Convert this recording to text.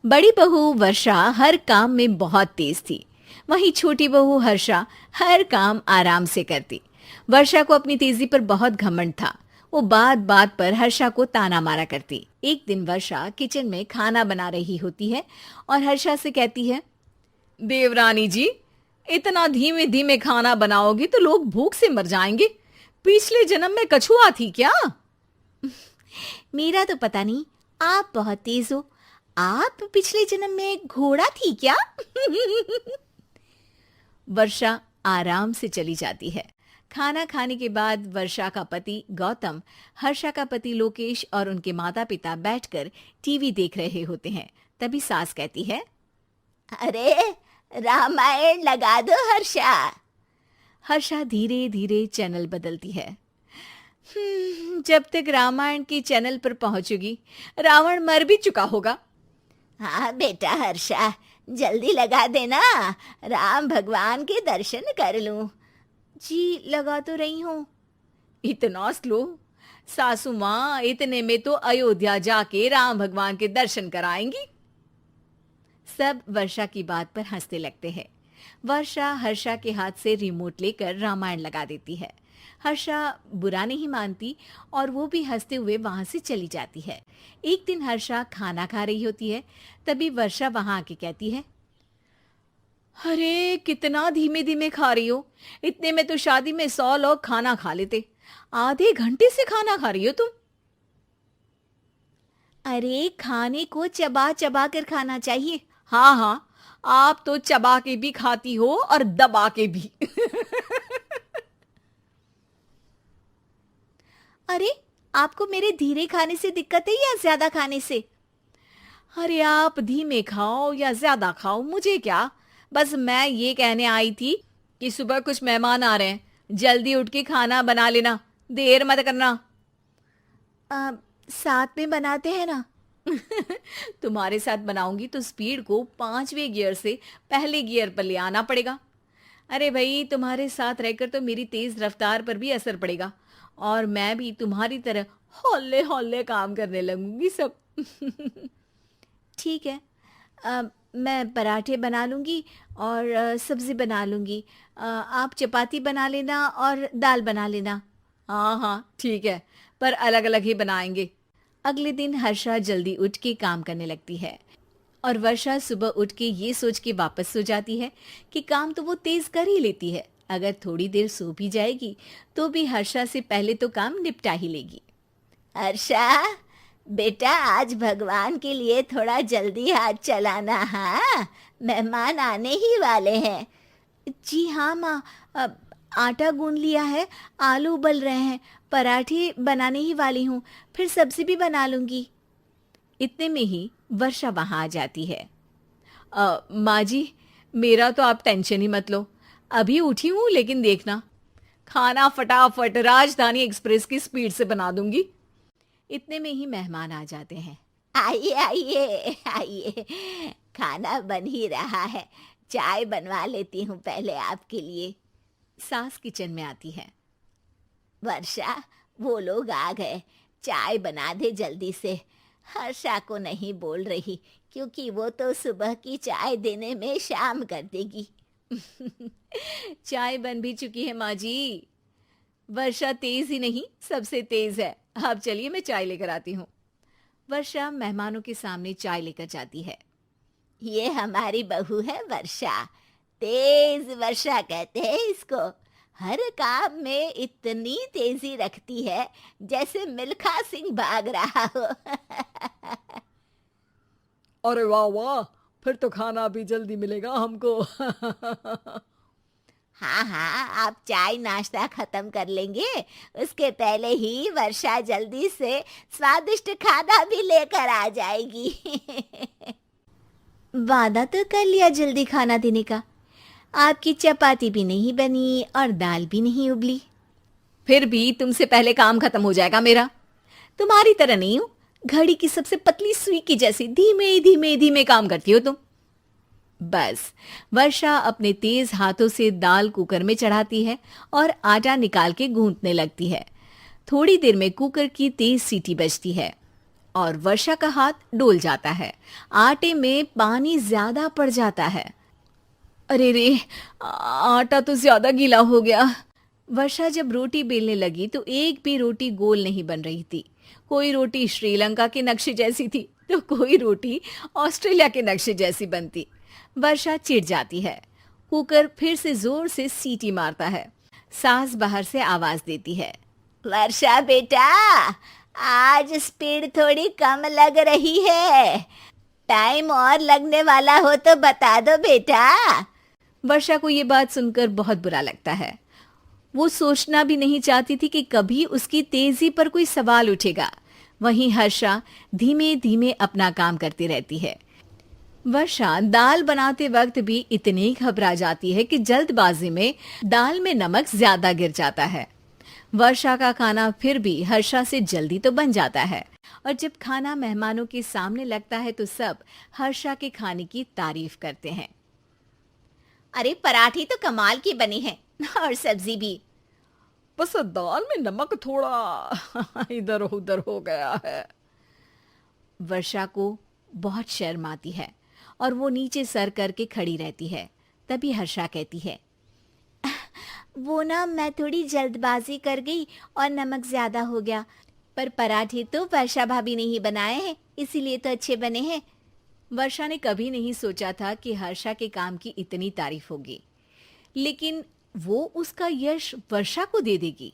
बड़ी बहू वर्षा हर काम में बहुत तेज थी। वहीं छोटी बहू हर्षा हर काम आराम से करती। वर्षा को अपनी तेजी पर बहुत घमंड था। वो बात बात पर हर्षा को ताना मारा करती। एक दिन वर्षा किचन में खाना बना रही होती है और हर्षा से कहती है, देवरानी जी, इतना धीमे धीमे खाना बनाओगी तो लोग भूख से मर जाएंगे। पिछले जन्म में कछुआ थी क्या? मेरा तो पता नहीं, आप बहुत तेज हो। आप पिछले जन्म में घोड़ा थी क्या? वर्षा आराम से चली जाती है। खाना खाने के बाद वर्षा का पति गौतम, हर्षा का पति लोकेश और उनके माता पिता बैठकर टीवी देख रहे होते हैं। तभी सास कहती है, अरे रामायण लगा दो हर्षा। हर्षा धीरे धीरे चैनल बदलती है। जब तक रामायण के चैनल पर पहुंचेगी रावण मर भी चुका होगा। हाँ बेटा हर्षा, जल्दी लगा देना, राम भगवान के दर्शन कर लूं। जी लगा तो रही हूँ। इतना स्लो? सासू माँ इतने में तो अयोध्या जाके राम भगवान के दर्शन कराएंगी। सब वर्षा की बात पर हंसने लगते हैं। वर्षा हर्षा के हाथ से रिमोट लेकर रामायण लगा देती है। हर्षा बुरा नहीं मानती और वो भी हंसते हुए वहां से चली जाती है। एक दिन हर्षा खाना खा रही होती है। तभी वर्षा वहां आके कहती है, अरे कितना धीमे धीमे खा रही हो। इतने में तो शादी में 100 लोग खाना खा लेते। आधे घंटे से खाना खा रही हो तुम। अरे खाने को चबा चबा कर खाना चाहिए। हाँ हाँ, आप तो चबा के भी खाती हो और दबा के भी। अरे आपको मेरे धीरे खाने से दिक्कत है या ज्यादा खाने से? अरे आप धीमे खाओ या ज्यादा खाओ मुझे क्या, बस मैं ये कहने आई थी कि सुबह कुछ मेहमान आ रहे हैं, जल्दी उठ के खाना बना लेना, देर मत करना। साथ में बनाते हैं ना। तुम्हारे साथ बनाऊंगी तो स्पीड को 5वें गियर से पहले गियर पर ले आना पड़ेगा। अरे भाई, तुम्हारे साथ रहकर तो मेरी तेज रफ्तार पर भी असर पड़ेगा और मैं भी तुम्हारी तरह हौले हौले काम करने लगूंगी सब। ठीक है, मैं पराठे बना लूंगी और सब्जी बना लूंगी। आप चपाती बना लेना और दाल बना लेना। हाँ हाँ ठीक है, पर अलग अलग ही बनाएंगे। अगले दिन हर्षा जल्दी उठ के काम करने लगती है और वर्षा सुबह उठ के ये सोच के वापस सो जाती है कि काम तो वो तेज कर ही लेती है। अगर थोड़ी देर सो भी जाएगी तो भी हर्षा से पहले तो काम निपटा ही लेगी। हर्षा बेटा, आज भगवान के लिए थोड़ा जल्दी हाथ चलाना। हाँ, मेहमान आने ही वाले हैं। जी हाँ माँ, आटा गूंद लिया है, आलू उबल रहे हैं, पराठे बनाने ही वाली हूँ, फिर सब्जी भी बना लूंगी। इतने में ही वर्षा वहां आ जाती है। माँ जी, मेरा तो आप टेंशन ही मत लो, अभी उठी हूँ, लेकिन देखना खाना फटाफट राजधानी एक्सप्रेस की स्पीड से बना दूंगी। इतने में ही मेहमान आ जाते हैं। आइए आइए आइए, खाना बन ही रहा है, चाय बनवा लेती हूँ पहले आपके लिए। सास किचन में आती है। वर्षा, वो लोग आ गए, चाय बना दे जल्दी से। हर्षा को नहीं बोल रही क्योंकि वो तो सुबह की चाय देने में शाम कर देगी। चाय बन भी चुकी है माँ जी। वर्षा तेज ही नहीं, सबसे तेज है। आप चलिए, मैं चाय लेकर आती हूँ। वर्षा मेहमानों के सामने चाय लेकर जाती है। ये हमारी बहू है वर्षा, तेज वर्षा कहते हैं इसको। हर काम में इतनी तेजी रखती है जैसे मिल्खा सिंह भाग रहा हो। अरे वाह वाह, फिर तो खाना भी जल्दी मिलेगा हमको। हाँ हाँ, आप चाय नाश्ता खत्म कर लेंगे, उसके पहले ही वर्षा जल्दी से स्वादिष्ट खाना भी लेकर आ जाएगी। वादा तो कर लिया जल्दी खाना देने का। आपकी चपाती भी नहीं बनी और दाल भी नहीं उबली। फिर भी तुमसे पहले काम खत्म हो जाएगा मेरा। तुम्हारी तरह नहीं हूं, घड़ी की सबसे पतली सुई की जैसी धीमे धीमे धीमे काम करती हो तुम। बस वर्षा अपने तेज हाथों से दाल कुकर में चढ़ाती है और आटा निकाल के गूंथने लगती है। थोड़ी देर में कुकर की तेज सीटी बजती है। और वर्षा का हाथ डोल जाता है। आटे में पानी ज्यादा पड़ जाता है। अरे रे, आटा तो ज्यादा गीला हो गया। वर्षा जब रोटी बेलने लगी तो एक भी रोटी गोल नहीं बन रही थी। कोई रोटी श्रीलंका के नक्शे जैसी थी तो कोई रोटी ऑस्ट्रेलिया के नक्शे जैसी बनती। वर्षा चिढ़ जाती है। कुकर फिर से जोर से सीटी मारता है। सास बाहर से आवाज देती है, वर्षा बेटा, आज स्पीड थोड़ी कम लग रही है। टाइम और लगने वाला हो तो बता दो बेटा। वर्षा को ये बात सुनकर बहुत बुरा लगता है। वो सोचना भी नहीं चाहती थी कि कभी उसकी तेजी पर कोई सवाल उठेगा। वहीं हर्षा धीमे धीमे अपना काम करती रहती है। वर्षा दाल बनाते वक्त भी इतनी घबरा जाती है कि जल्दबाजी में दाल में नमक ज्यादा गिर जाता है। वर्षा का खाना फिर भी हर्षा से जल्दी तो बन जाता है और जब खाना मेहमानों के सामने लगता है तो सब हर्षा के खाने की तारीफ करते हैं। अरे पराठे तो कमाल की बनी है और सब्जी भी। बस दाल में नमक थोड़ा इधर उधर हो गया है। वर्षा को बहुत शर्म आती है और वो नीचे सर करके खड़ी रहती है। तभी हर्षा कहती है, वो ना मैं थोड़ी जल्दबाजी कर गई और नमक ज्यादा हो गया, पर पराठे तो वर्षा भाभी ने ही बनाए हैं, इसीलिए तो अच्छे बने हैं। वर्षा ने कभी नहीं सोचा था कि हर्षा के काम की इतनी तारीफ होगी, लेकिन वो उसका यश वर्षा को दे देगी।